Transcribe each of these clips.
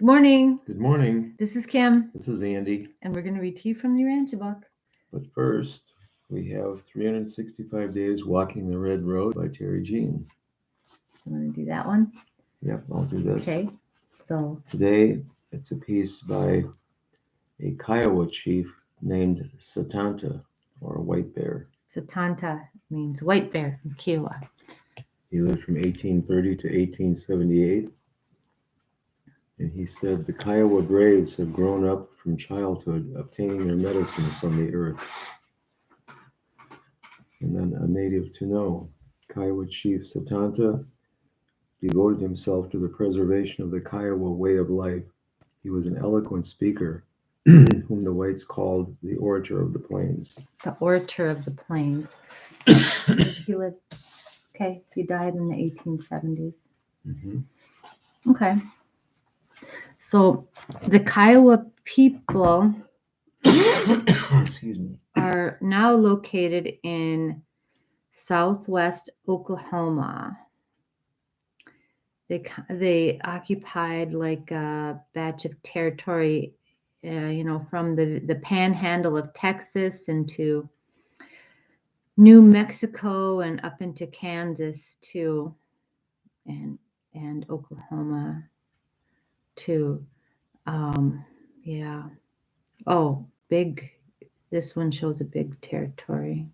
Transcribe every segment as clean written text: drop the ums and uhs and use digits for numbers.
Good morning. Good morning. This is Kim, This is Andy. and we're going to read to you from the Urantia book. But first, we have 365 Days Walking the Red Road by Terry Jean. You want to do that one? Yep, I'll do this. Okay. So, Today, it's a piece by a Kiowa chief named Satanta, or a white bear. Satanta means white bear in Kiowa. He lived from 1830 to 1878. And he said, the Kiowa braves have grown up from childhood obtaining their medicine from the earth. And then a native to know, Kiowa chief Satanta devoted himself to the preservation of the Kiowa way of life. He was an eloquent speaker, whom the whites called the Orator of the Plains. The Orator of the Plains. He lived, he died in the 1870s. Mm-hmm. Okay. So, the Kiowa people Excuse me. are now located in southwest Oklahoma. They occupied like a batch of territory, from the panhandle of Texas into New Mexico and up into Kansas too, and Oklahoma too. Yeah. Oh, big. This one shows a big territory.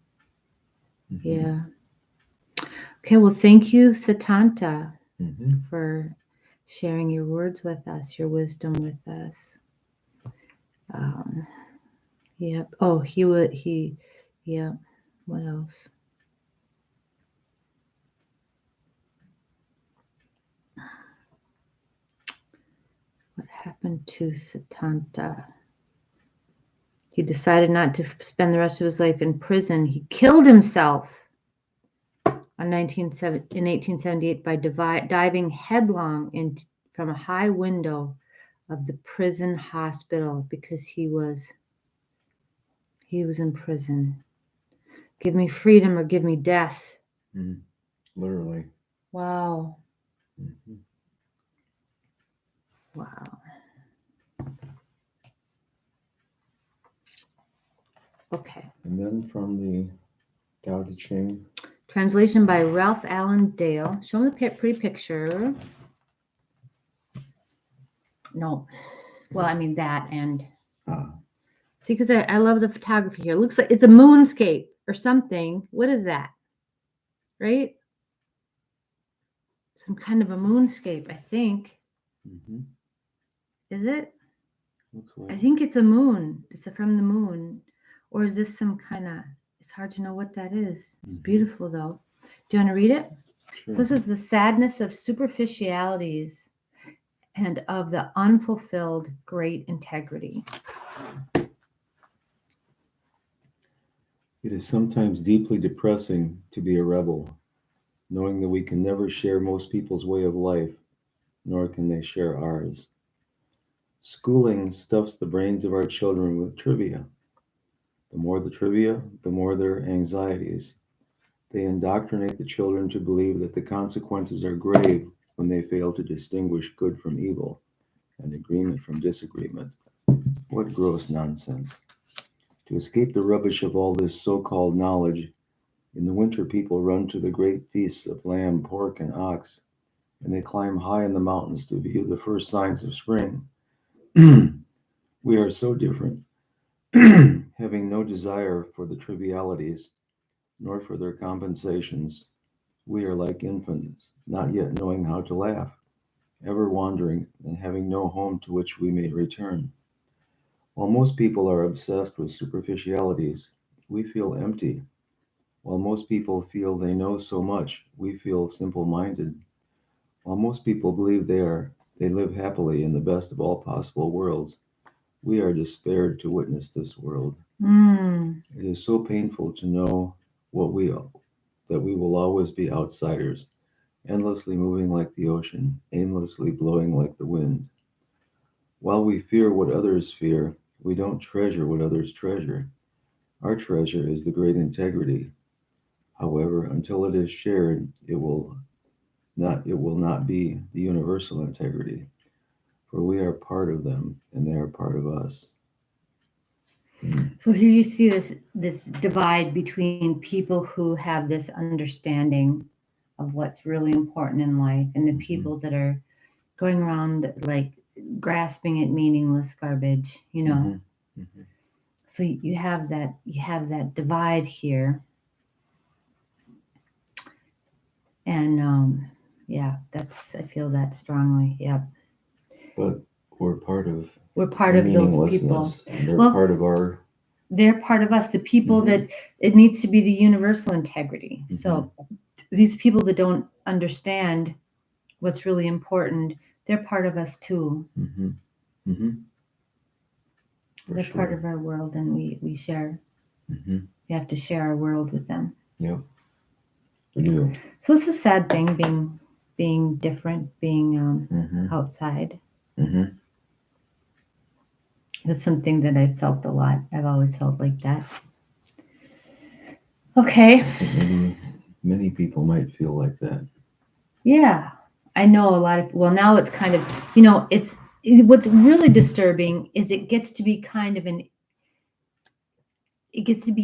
Mm-hmm. Yeah. Okay. Well, thank you, Satanta, for sharing your words with us, your wisdom with us. Yep. Oh, yeah. What else? What happened to Satanta? He decided not to spend the rest of his life in prison. He killed himself in 1878 by diving headlong from a high window of the prison hospital because he was in prison. Give me freedom or give me death. Literally. Wow. Mm-hmm. Wow. Okay. And then from the Tao Te Ching. Translation by Ralph Allen Dale. Show me the pretty picture. No. Well, I mean that and... See, because I love the photography here. It looks like it's a moonscape or something. What is that? Right? Some kind of a moonscape, I think. Mm-hmm. Is it? Looks like. I think it's a moon. It's from the moon. Or is this some kind of... It's hard to know what that is. It's beautiful, though. Do you want to read it? Sure. So this is the sadness of superficialities and of the unfulfilled great integrity. It is sometimes deeply depressing to be a rebel, knowing that we can never share most people's way of life, nor can they share ours. Schooling stuffs the brains of our children with trivia. The more the trivia, the more their anxieties. They indoctrinate the children to believe that the consequences are grave when they fail to distinguish good from evil and agreement from disagreement. What gross nonsense. To escape the rubbish of all this so-called knowledge, in the winter people run to the great feasts of lamb, pork, and ox, and they climb high in the mountains to view the first signs of spring. We are so different, having no desire for the trivialities, nor for their compensations. We are like infants, not yet knowing how to laugh, ever wandering, and having no home to which we may return. While most people are obsessed with superficialities, we feel empty. While most people feel they know so much, we feel simple-minded. While most people believe they live happily in the best of all possible worlds, we are despaired to witness this world. It is so painful to know that we will always be outsiders, endlessly moving like the ocean, aimlessly blowing like the wind. While we fear what others fear, we don't treasure what others treasure. Our treasure is the great integrity. However, until it is shared, it will not be the universal integrity. for we are part of them, and they are part of us. So here you see this divide between people who have this understanding of what's really important in life and the people that are going around like grasping at meaningless garbage, you know. Mm-hmm. So you have that divide here. And yeah, I feel that strongly. Yep. But we're part of We're part the of those people. meaninglessness, and they're Well, part of our. They're part of us, the people that it needs to be the universal integrity. So these people that don't understand what's really important, they're part of us too. Mm-hmm. Mm-hmm. They're part of our world, and we share. Mm-hmm. We have to share our world with them. Yep. We do. So it's a sad thing being different, being outside. Mm-hmm. That's something that I've felt a lot. I've always felt like that. Okay. I think maybe many people might feel like that. Yeah. I know a lot of, well, now it's kind of, what's really disturbing is it gets to be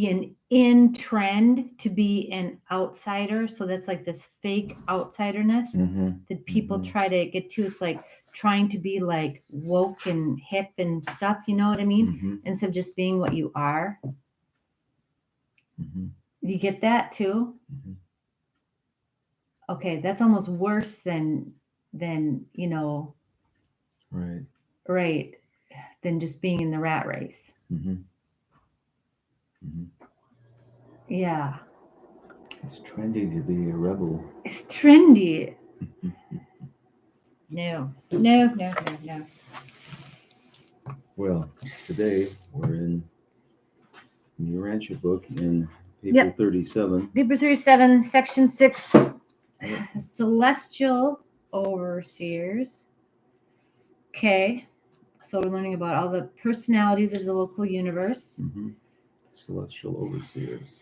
an in trend to be an outsider. So that's like this fake outsiderness that people try to get to. It's like trying to be like woke and hip and stuff. You know what I mean? Instead of just being what you are. You get that too? Okay, that's almost worse than right, than just being in the rat race. Yeah. It's trendy to be a rebel. It's trendy. No. Well, today we're in the Urantia book in paper 37. Paper 37, section 6, celestial overseers. Okay, so we're learning about all the personalities of the local universe. Celestial overseers.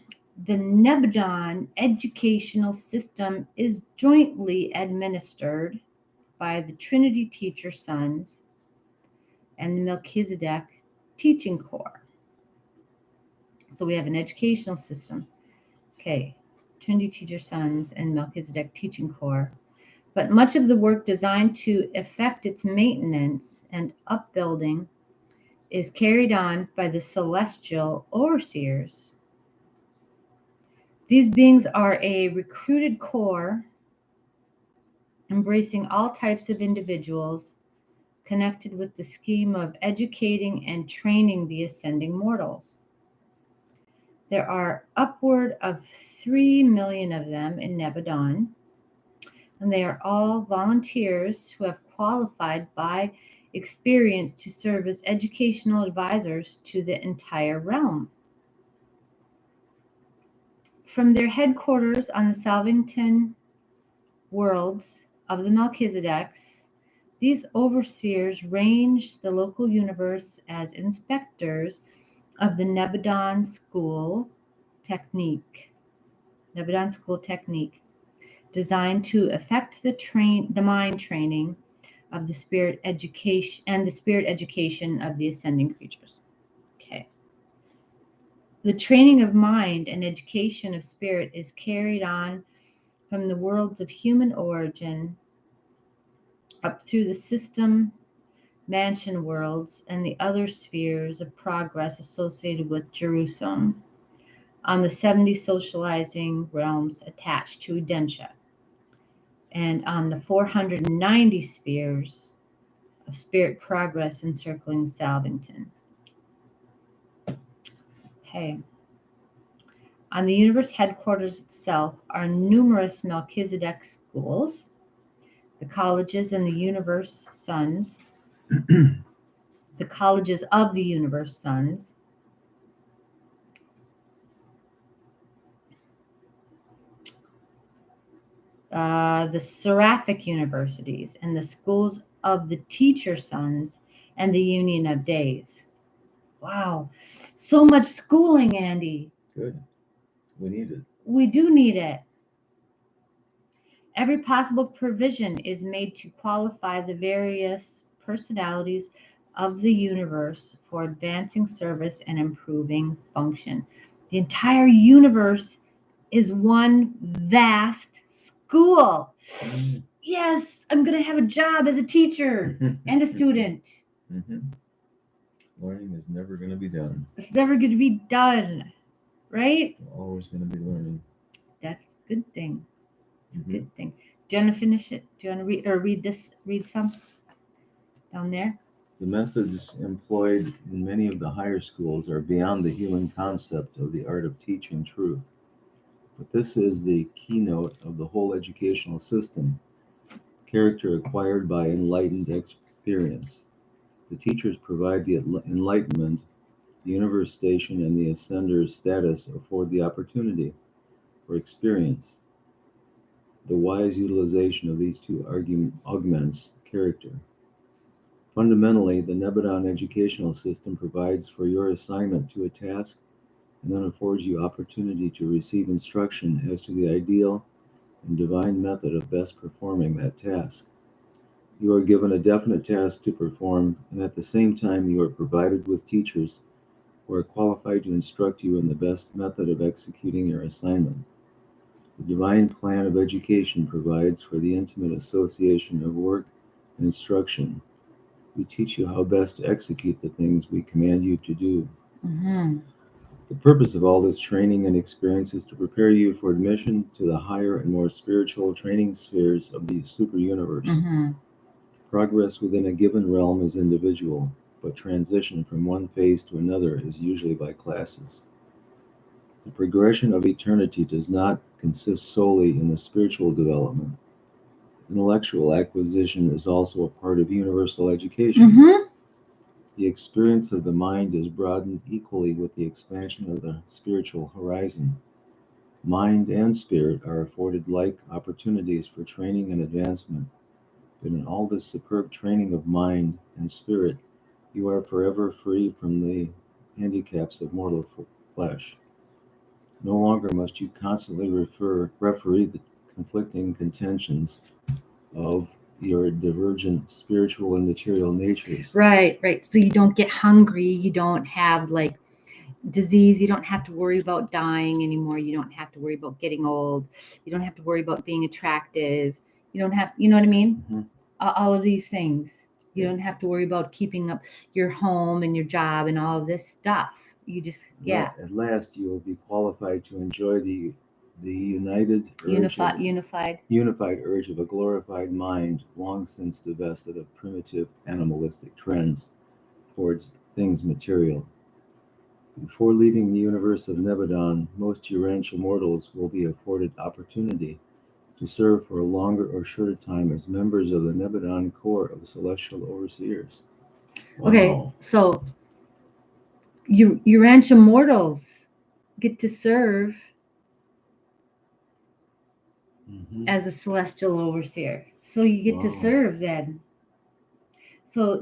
The Nebadon educational system is jointly administered by the Trinity Teacher Sons and the Melchizedek Teaching Corps. So we have an educational system. Okay, Trinity Teacher Sons and Melchizedek Teaching Corps. But much of the work designed to effect its maintenance and upbuilding is carried on by the celestial overseers. These beings are a recruited corps embracing all types of individuals connected with the scheme of educating and training the ascending mortals. There are upward of 3 million of them in Nebadon, and they are all volunteers who have qualified by experience to serve as educational advisors to the entire realm. From their headquarters on the Salvington worlds of the Melchizedeks, these overseers range the local universe as inspectors of the Nebadon School Technique. Designed to effect the mind training of the spirit education of the ascending creatures. Okay. The training of mind and education of spirit is carried on from the worlds of human origin up through the system mansion worlds and the other spheres of progress associated with Jerusalem on the 70 socializing realms attached to Udentia, and on the 490 spheres of spirit progress encircling Salvington. Okay. On the universe headquarters itself are numerous Melchizedek schools, the colleges and the universe sons, the colleges of the universe sons, the seraphic universities, and the schools of the teacher sons and the union of days. Wow, so much schooling, Andy. Good. We need it. We do need it. Every possible provision is made to qualify the various personalities of the universe for advancing service and improving function. The entire universe is one vast school. Yes, I'm going to have a job as a teacher and a student. Learning is never going to be done. It's never going to be done, right? We're always going to be learning. That's a good thing. It's a good thing. Do you want to finish it? Do you want to read some down there? The methods employed in many of the higher schools are beyond the human concept of the art of teaching truth. But this is the keynote of the whole educational system, character acquired by enlightened experience. The teachers provide the enlightenment, the universe station and the ascender's status afford the opportunity for experience. The wise utilization of these two augments character. Fundamentally, the Nebadon educational system provides for your assignment to a task and then affords you opportunity to receive instruction as to the ideal and divine method of best performing that task. You are given a definite task to perform, and at the same time you are provided with teachers who are qualified to instruct you in the best method of executing your assignment. The divine plan of education provides for the intimate association of work and instruction. We teach you how best to execute the things we command you to do. The purpose of all this training and experience is to prepare you for admission to the higher and more spiritual training spheres of the super universe. Progress within a given realm is individual, but transition from one phase to another is usually by classes. The progression of eternity does not consist solely in the spiritual development. Intellectual acquisition is also a part of universal education. The experience of the mind is broadened equally with the expansion of the spiritual horizon. Mind and spirit are afforded like opportunities for training and advancement, but in all this superb training of mind and spirit, you are forever free from the handicaps of mortal flesh. No longer must you constantly referee the conflicting contentions of your divergent spiritual and material natures. Right. So you don't get hungry. You don't have like disease. You don't have to worry about dying anymore. You don't have to worry about getting old. You don't have to worry about being attractive. You don't have, you know what I mean? All of these things. You don't have to worry about keeping up your home and your job and all of this stuff. You just, At last, you will be qualified to enjoy the unified urge of a glorified mind, long since divested of primitive animalistic trends towards things material. Before leaving the universe of Nebadon, most Urantia mortals will be afforded opportunity to serve for a longer or shorter time as members of the Nebadon Corps of celestial overseers. Wow. Okay, so Urantia mortals get to serve as a celestial overseer. So you get to serve then. So,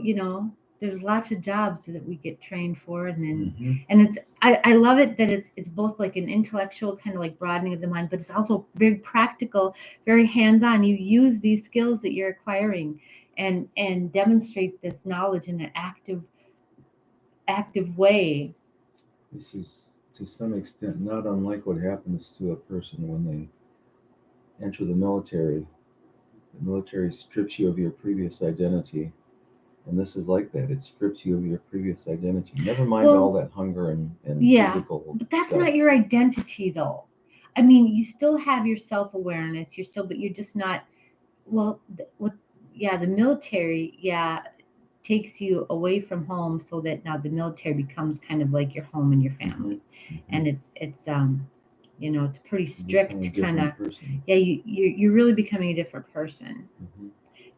there's lots of jobs that we get trained for, and then and it's I love it that it's both like an intellectual kind of like broadening of the mind, but it's also very practical, very hands-on. You use these skills that you're acquiring and demonstrate this knowledge in an active way. This is to some extent not unlike what happens to a person when they enter the military. The military strips you of your previous identity. And this is like that. It strips you of your previous identity. Never mind all that hunger and physical but that's stuff. not your identity, though. I mean, you still have your self-awareness. But you're just not. Well, the military, takes you away from home, so that now the military becomes kind of like your home and your family, and it's it's a pretty strict kind of. Yeah, you're really becoming a different person.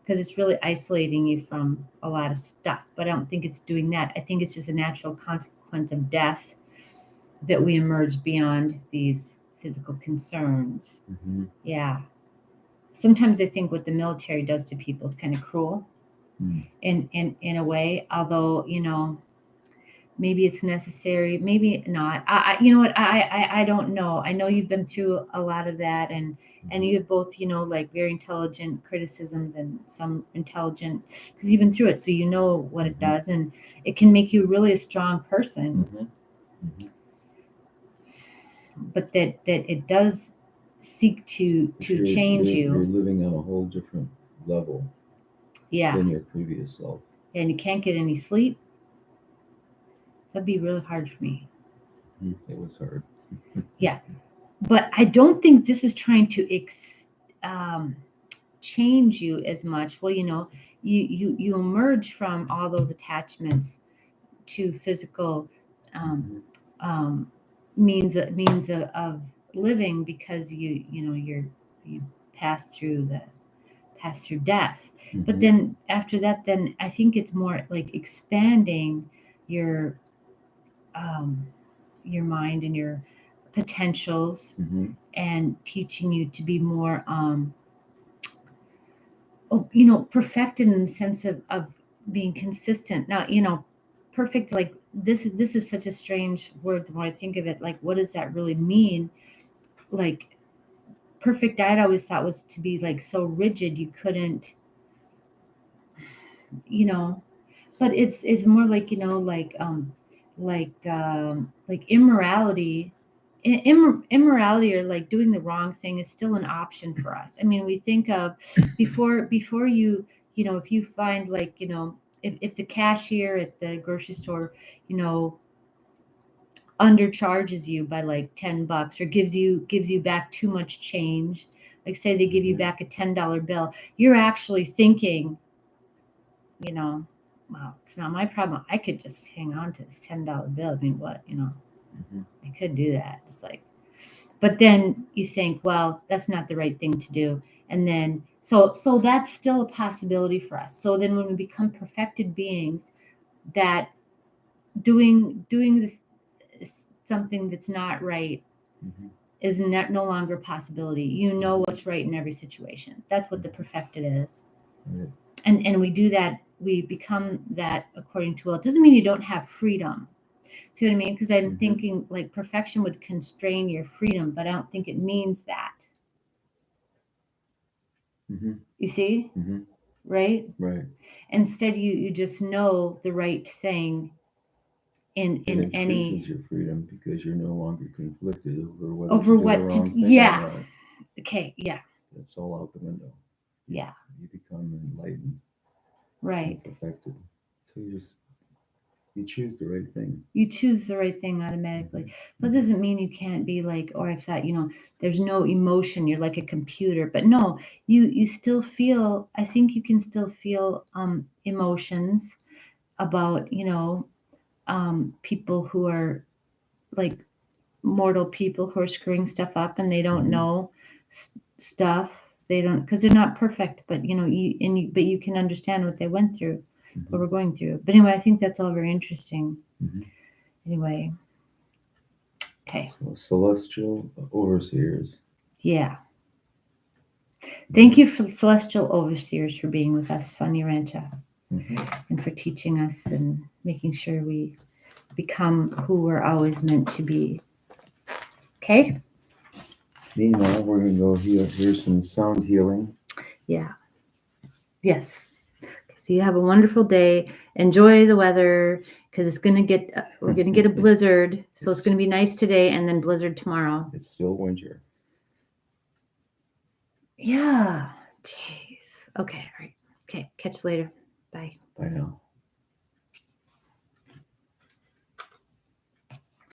Because it's really isolating you from a lot of stuff. But I don't think it's doing that. I think it's just a natural consequence of death that we emerge beyond these physical concerns. Yeah. Sometimes I think what the military does to people is kind of cruel in a way, although, maybe it's necessary, maybe not. You know what, I don't know. I know you've been through a lot of that, and you have both, like very intelligent criticisms and some intelligent, because you've been through it, so you know what it does, and it can make you really a strong person. But that it does seek to But change you're you. living on a whole different level Yeah, than your previous self. and you can't get any sleep. That'd be really hard for me. It was hard. Yeah, but I don't think this is trying to change you as much. Well, you emerge from all those attachments to physical um, means of living, because you pass through death. But then after that, then I think it's more like expanding your um, your mind and your potentials, and teaching you to be more perfected in the sense of being consistent. Now, perfect, like this is such a strange word. The more I think of it, like, what does that really mean? Like, perfect, I'd always thought was to be like so rigid you couldn't, you know but it's more like, like immorality. Immorality, or like doing the wrong thing, is still an option for us. I mean, we think of before if you find, like, if the cashier at the grocery store, you know undercharges you by like $10, or gives you back too much change. Like, say they give you back a $10 bill, you're actually thinking, well, it's not my problem. I could just hang on to this $10 bill. I mean, what, I could do that. It's like, but then you think, well, that's not the right thing to do. And then, so that's still a possibility for us. So then when we become perfected beings, that doing something that's not right is no longer a possibility. You know what's right in every situation. That's what the perfected is. Right. And we do that, we become that according to will. It doesn't mean you don't have freedom. See what I mean? Because I'm thinking like perfection would constrain your freedom, but I don't think it means that. You see? Right? Right. Instead, you just know the right thing in It increases any your freedom because you're no longer conflicted over whether over to do what the to wrong thing yeah. or not. Okay, yeah. It's all out the window. Yeah. You become enlightened, Right. and perfected. So you choose the right thing. You choose the right thing automatically. But it doesn't mean you can't be like, or I thought, there's no emotion, you're like a computer. But no, you still feel, I think you can still feel emotions about, people who are like mortal people who are screwing stuff up, and they don't know stuff. They don't, because they're not perfect, but but you can understand what they went through, what we're going through. But anyway, I think that's all very interesting. Anyway, okay. So celestial overseers. Yeah. Thank you for celestial overseers for being with us on Urantia, and for teaching us and making sure we become who we're always meant to be. Okay? Meanwhile, we're going to go hear some sound healing. Yeah. Yes. So you have a wonderful day. Enjoy the weather, because we're going to get a blizzard. So it's going to be nice today and then blizzard tomorrow. It's still winter. Yeah. Jeez. Okay. All right. Okay. Catch you later. Bye. Bye now.